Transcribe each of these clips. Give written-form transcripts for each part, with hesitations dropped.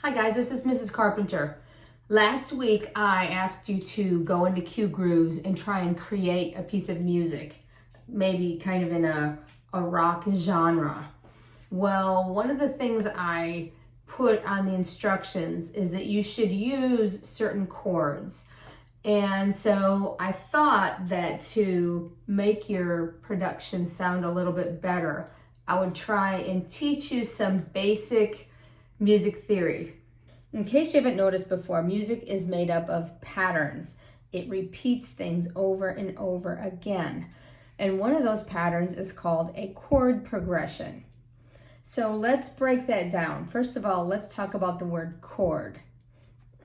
Hi guys, this is Mrs. Carpenter. Last week I asked you to go into QGrooves and try and create a piece of music, maybe kind of in a rock genre. Well, one of the things I put on the instructions is that you should use certain chords. And so I thought that to make your production sound a little bit better, I would try and teach you some basic music theory. In case you haven't noticed before, music is made up of patterns. It repeats things over and over again. And one of those patterns is called a chord progression. So let's break that down. First of all, let's talk about the word chord.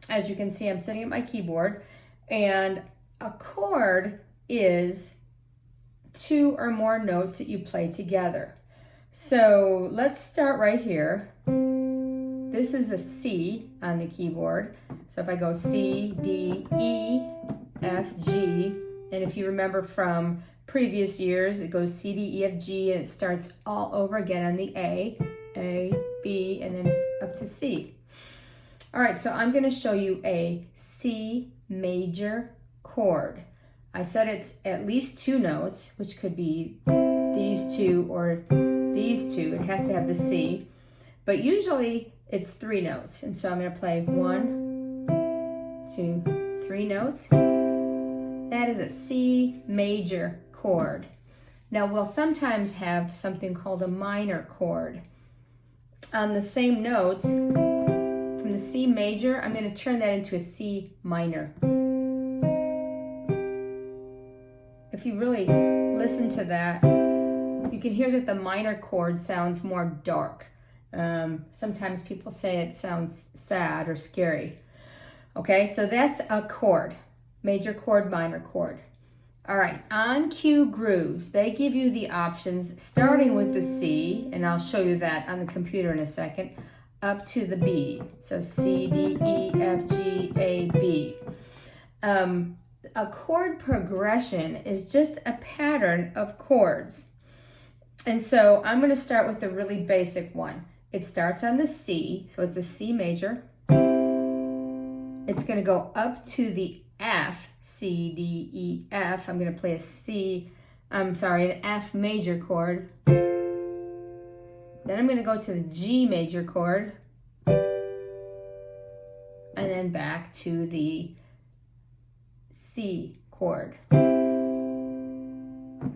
As you can see, I'm sitting at my keyboard, and a chord is two or more notes that you play together. So let's start right here. This is a C on the keyboard. So if I go C, D, E, F, G, and if you remember from previous years, it goes C, D, E, F, G, and it starts all over again on the A, B, and then up to C. All right, so I'm gonna show you a C major chord. I said it's at least two notes, which could be these two or these two. It has to have the C, but usually it's three notes. And so I'm going to play 1, 2, 3 notes. That is a C major chord. Now we'll sometimes have something called a minor chord. On the same notes, from the C major, I'm going to turn that into a C minor. If you really listen to that, you can hear that the minor chord sounds more dark. Sometimes people say it sounds sad or scary. Okay, so that's a chord, major chord, minor chord. All right, on QGrooves, they give you the options starting with the C, and I'll show you that on the computer in a second, up to the B. So C, D, E, F, G, A, B. A chord progression is just a pattern of chords. And so I'm going to start with the really basic one. It starts on the C, so it's a C major. It's going to go up to the F, C, D, E, F. I'm going to play an F major chord. Then I'm going to go to the G major chord. And then back to the C chord.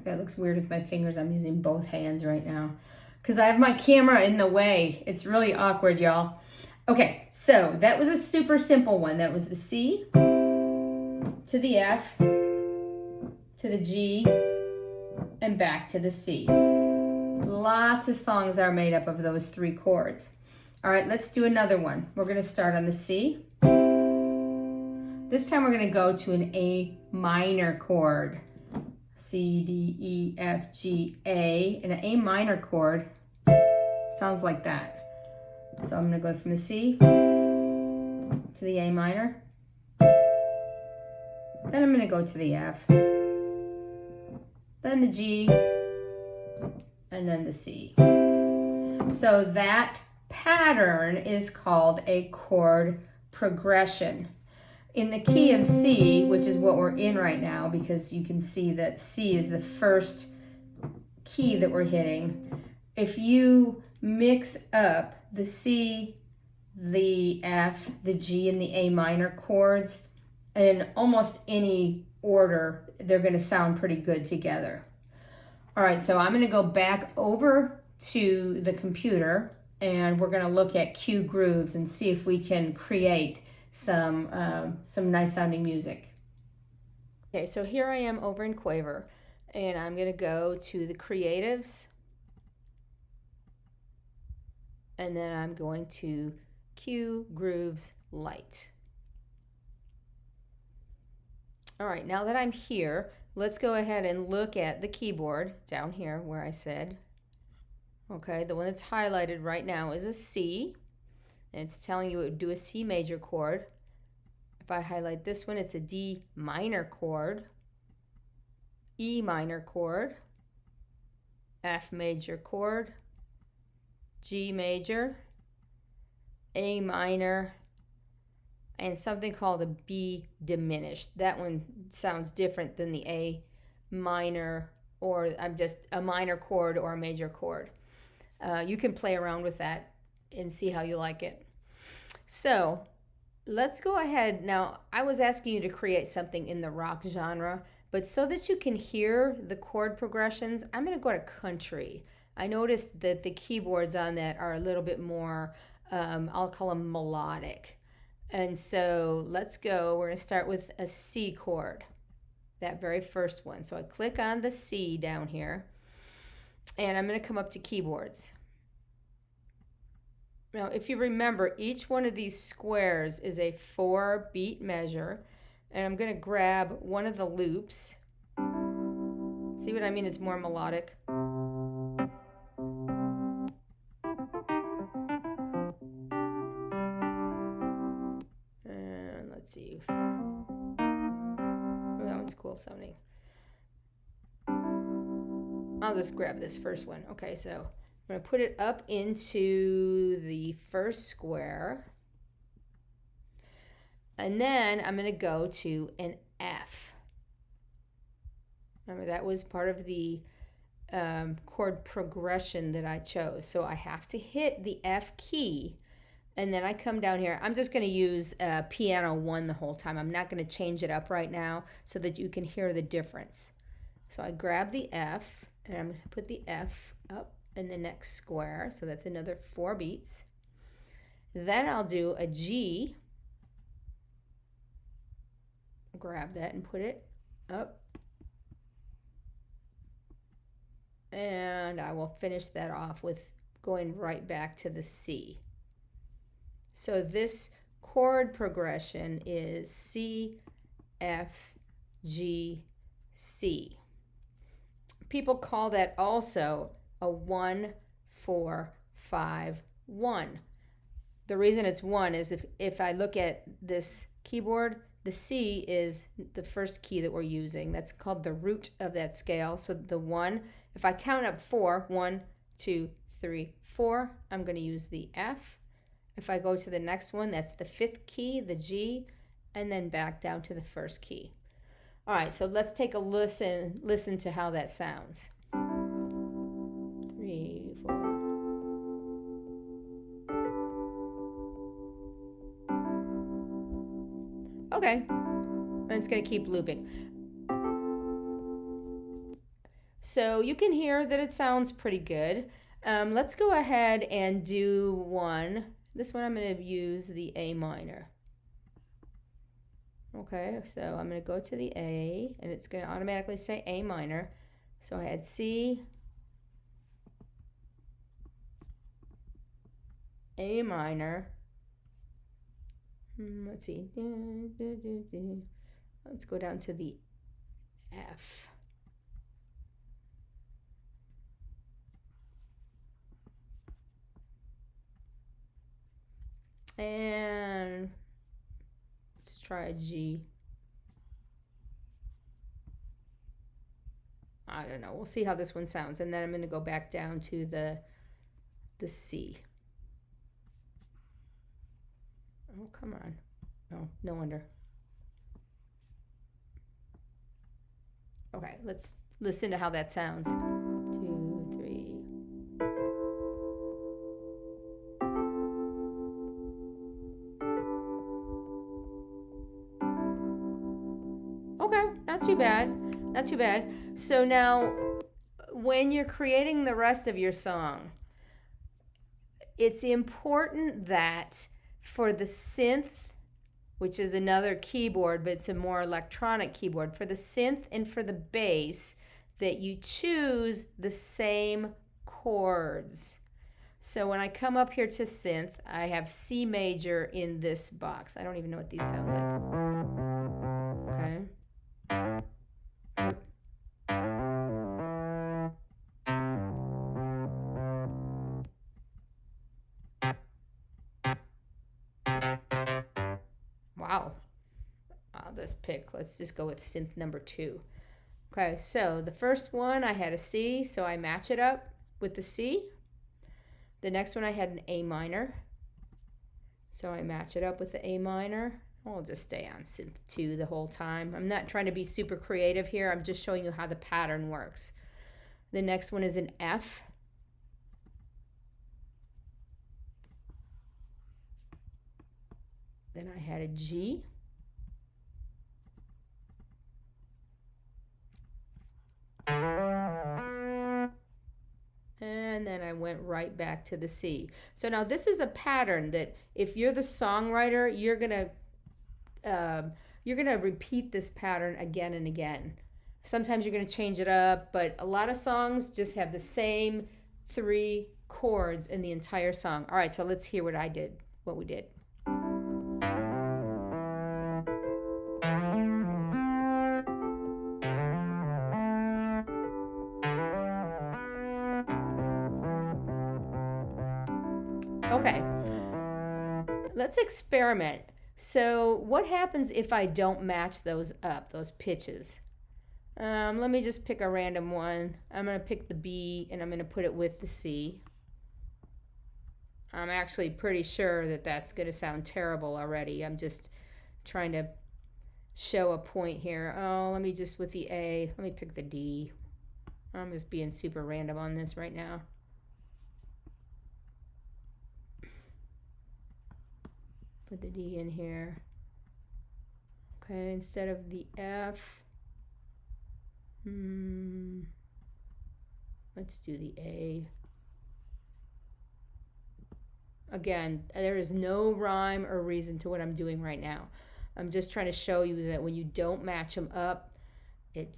That looks weird with my fingers. I'm using both hands right now because I have my camera in the way. It's really awkward, y'all. Okay, so that was a super simple one. That was the C to the F to the G and back to the C. Lots of songs are made up of those three chords. All right, let's do another one. We're going to start on the C. This time we're going to go to an A minor chord. C, D, E, F, G, A. And an A minor chord sounds like that. So I'm going to go from the C to the A minor. Then I'm going to go to the F. Then the G. And then the C. So that pattern is called a chord progression. In the key of C, which is what we're in right now, because you can see that C is the first key that we're hitting. If you mix up the C, the F, the G, and the A minor chords in almost any order, they're going to sound pretty good together. All right, so I'm going to go back over to the computer, and we're going to look at QGrooves and see if we can create some nice sounding music. Okay, so here I am over in Quaver, and I'm going to go to the creatives, and then I'm going to QGrooves Lite. All right, now that I'm here, let's go ahead and look at the keyboard down here where I said, okay, the one that's highlighted right now is a C. And it's telling you it would do a C major chord. If I highlight this one, it's a D minor chord, E minor chord, F major chord, G major, A minor, and something called a B diminished. That one sounds different than the A minor, or I'm just a minor chord or a major chord. You can play around with that and see how you like it. So let's go ahead. Now, I was asking you to create something in the rock genre, but so that you can hear the chord progressions, I'm going to go to country. I noticed that the keyboards on that are a little bit more, I'll call them melodic. And so let's go. We're going to start with a C chord, that very first one. So I click on the C down here, and I'm going to come up to keyboards. Now, if you remember, each one of these squares is a 4-beat measure, and I'm going to grab one of the loops. See what I mean? It's more melodic. And let's see. Oh, that one's cool sounding. I'll just grab this first one. Okay, so I'm going to put it up into the first square. And then I'm going to go to an F. Remember, that was part of the chord progression that I chose. So I have to hit the F key, and then I come down here. I'm just going to use piano 1 the whole time. I'm not going to change it up right now so that you can hear the difference. So I grab the F, and I'm going to put the F up in the next square. So that's another 4 beats. Then I'll do a G. Grab that and put it up. And I will finish that off with going right back to the C. So this chord progression is C, F, G, C. People call that also a 1, 4, 5, 1. The reason it's 1 is if I look at this keyboard, the C is the first key that we're using. That's called the root of that scale. So the 1, if I count up 4, 1, 2, 3, 4, I'm going to use the F. If I go to the next one, that's the 5th key, the G, and then back down to the first key. All right, so let's take a listen to how that sounds. 3, 4. Okay, and it's going to keep looping. So you can hear that it sounds pretty good. Let's go ahead and do one. This one I'm going to use the A minor. Okay, so I'm going to go to the A, and it's going to automatically say A minor. So I had C, A minor. Let's see. Let's go down to the F. And let's try a G. I don't know. We'll see how this one sounds. And then I'm going to go back down to the C. Oh, come on. Oh, no wonder. Okay, let's listen to how that sounds. 2, 3. Okay, not too bad. Not too bad. So now, when you're creating the rest of your song, it's important that for the synth, which is another keyboard, but it's a more electronic keyboard, for the synth and for the bass, that you choose the same chords. So when I come up here to synth, I have C major in this box. I don't even know what these sound like. Okay. Wow. I'll just pick, let's just go with synth number 2. Okay, so the first one I had a C, so I match it up with the C. The next one I had an A minor. So I match it up with the A minor. I'll just stay on synth 2 the whole time. I'm not trying to be super creative here. I'm just showing you how the pattern works. The next one is an F. Then I had a G. And then I went right back to the C. So now this is a pattern that if you're the songwriter, you're gonna repeat this pattern again and again. Sometimes you're gonna change it up, but a lot of songs just have the same 3 chords in the entire song. All right, so let's hear what we did. Okay, let's experiment. So what happens if I don't match those up, those pitches? Let me just pick a random one. I'm going to pick the B and I'm going to put it with the C. I'm actually pretty sure that that's going to sound terrible already. I'm just trying to show a point here. Oh, let me just with the A, let me pick the D. I'm just being super random on this right now. Put the D in here. Okay, instead of the F, let's do the A. Again, there is no rhyme or reason to what I'm doing right now. I'm just trying to show you that when you don't match them up, it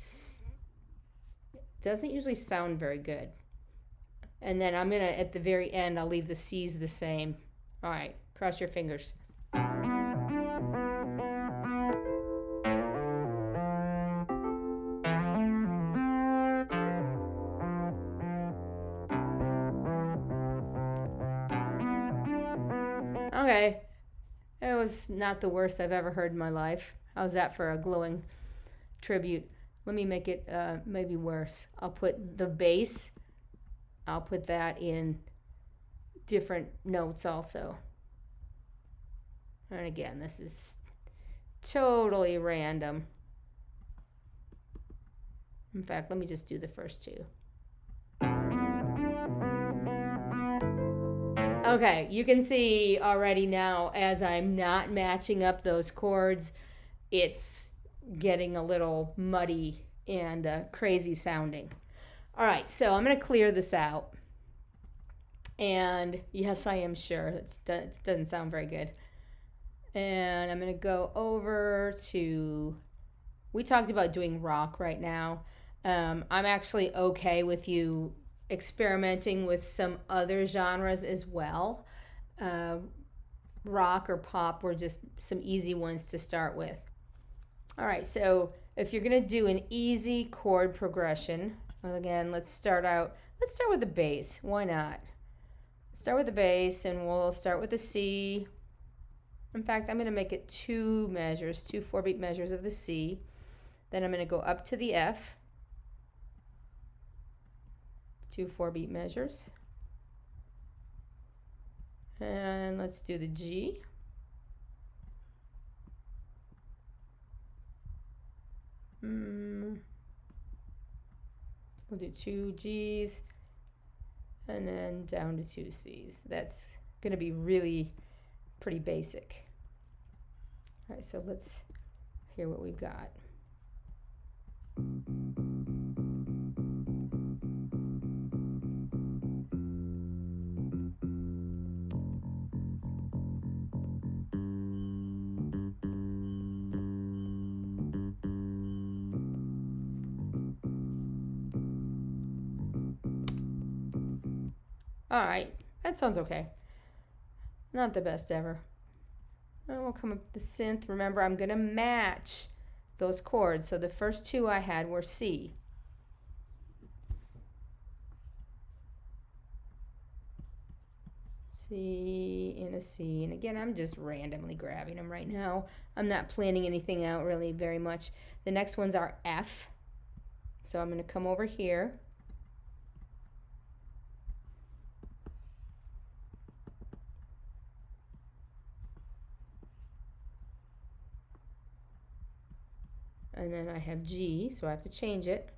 doesn't usually sound very good. And then I'm gonna, at the very end, I'll leave the C's the same. All right, cross your fingers. Okay, it was not the worst I've ever heard in my life. How's that for a glowing tribute? Let me make it maybe worse. I'll put the bass, I'll put that in different notes also. And again, this is totally random. In fact, let me just do the first 2. Okay, you can see already now as I'm not matching up those chords, it's getting a little muddy and crazy sounding. All right, so I'm going to clear this out. And yes, I am sure it doesn't sound very good. And I'm going to go over to, we talked about doing rock right now. I'm actually okay with you experimenting with some other genres as well. Rock or pop were just some easy ones to start with. All right, so if you're going to do an easy chord progression, well, again, let's start with the bass. Why not? Start with the bass, and we'll start with the C. In fact, I'm going to make it 2 measures, 2 4-beat measures of the C. Then I'm going to go up to the F. 2 4-beat measures. And let's do the G. We'll do 2 G's and then down to 2 C's. That's going to be really pretty basic. All right, so let's hear what we've got. All right, that sounds okay. Not the best ever. And we'll come up with the synth. Remember, I'm going to match those chords. So the first 2 I had were C. C and a C. And again, I'm just randomly grabbing them right now. I'm not planning anything out really very much. The next ones are F. So I'm going to come over here. And then I have G, so I have to change it.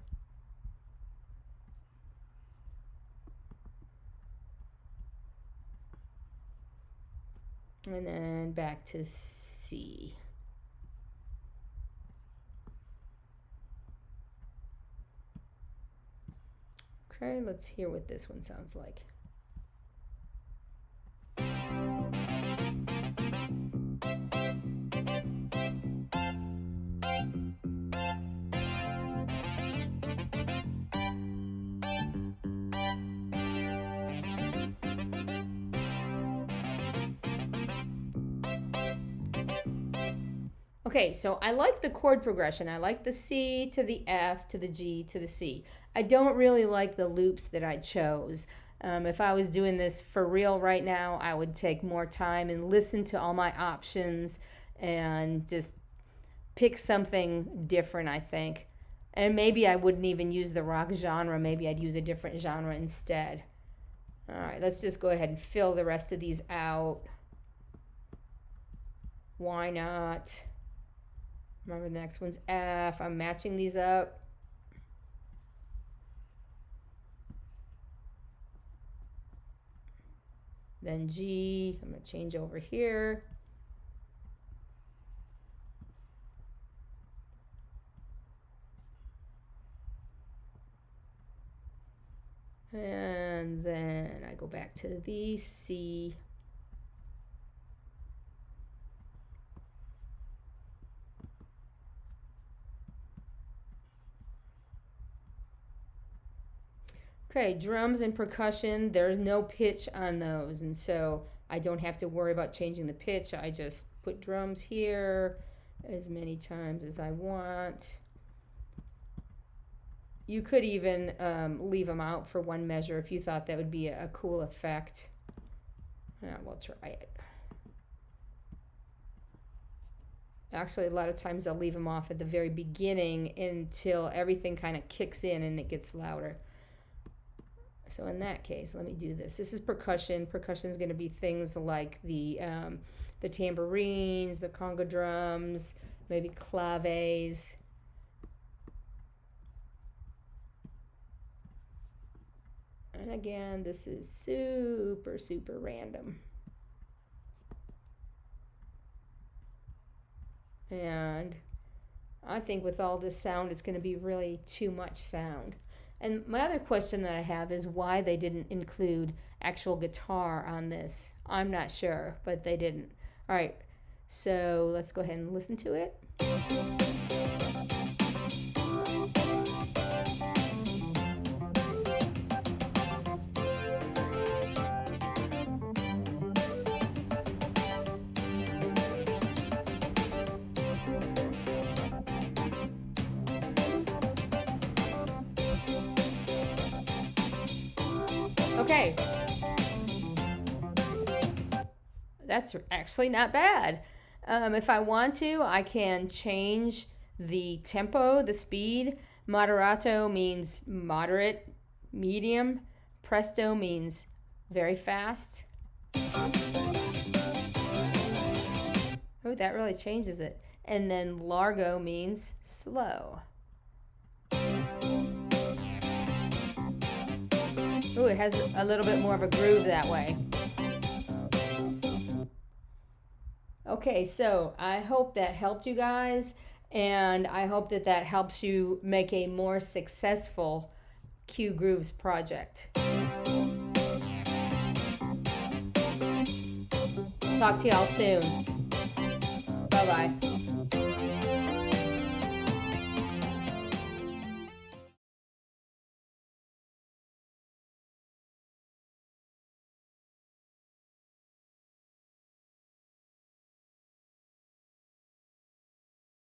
And then back to C. Okay, let's hear what this one sounds like. Okay, so I like the chord progression. I like the C to the F to the G to the C. I don't really like the loops that I chose. If I was doing this for real right now, I would take more time and listen to all my options and just pick something different, I think. And maybe I wouldn't even use the rock genre. Maybe I'd use a different genre instead. All right, let's just go ahead and fill the rest of these out. Why not? Remember, the next one's F. I'm matching these up. Then G. I'm going to change over here. And then I go back to the C. Okay, drums and percussion, there's no pitch on those, and so I don't have to worry about changing the pitch. I just put drums here as many times as I want. You could even leave them out for one measure if you thought that would be a cool effect. We'll try it. Actually, a lot of times I'll leave them off at the very beginning until everything kind of kicks in and it gets louder. So in that case, let me do this. This is percussion. Percussion is going to be things like the tambourines, the conga drums, maybe claves. And again, this is super, super random. And I think with all this sound, it's going to be really too much sound. And my other question that I have is why they didn't include actual guitar on this. I'm not sure, but they didn't. All right, so let's go ahead and listen to it. Okay, that's actually not bad. If I want to, I can change the tempo, the speed. Moderato means moderate, medium. Presto means very fast. Oh, that really changes it. And then largo means slow. Ooh, it has a little bit more of a groove that way. Okay, so I hope that helped you guys, and I hope that that helps you make a more successful QGrooves project. Talk to y'all soon. Bye-bye.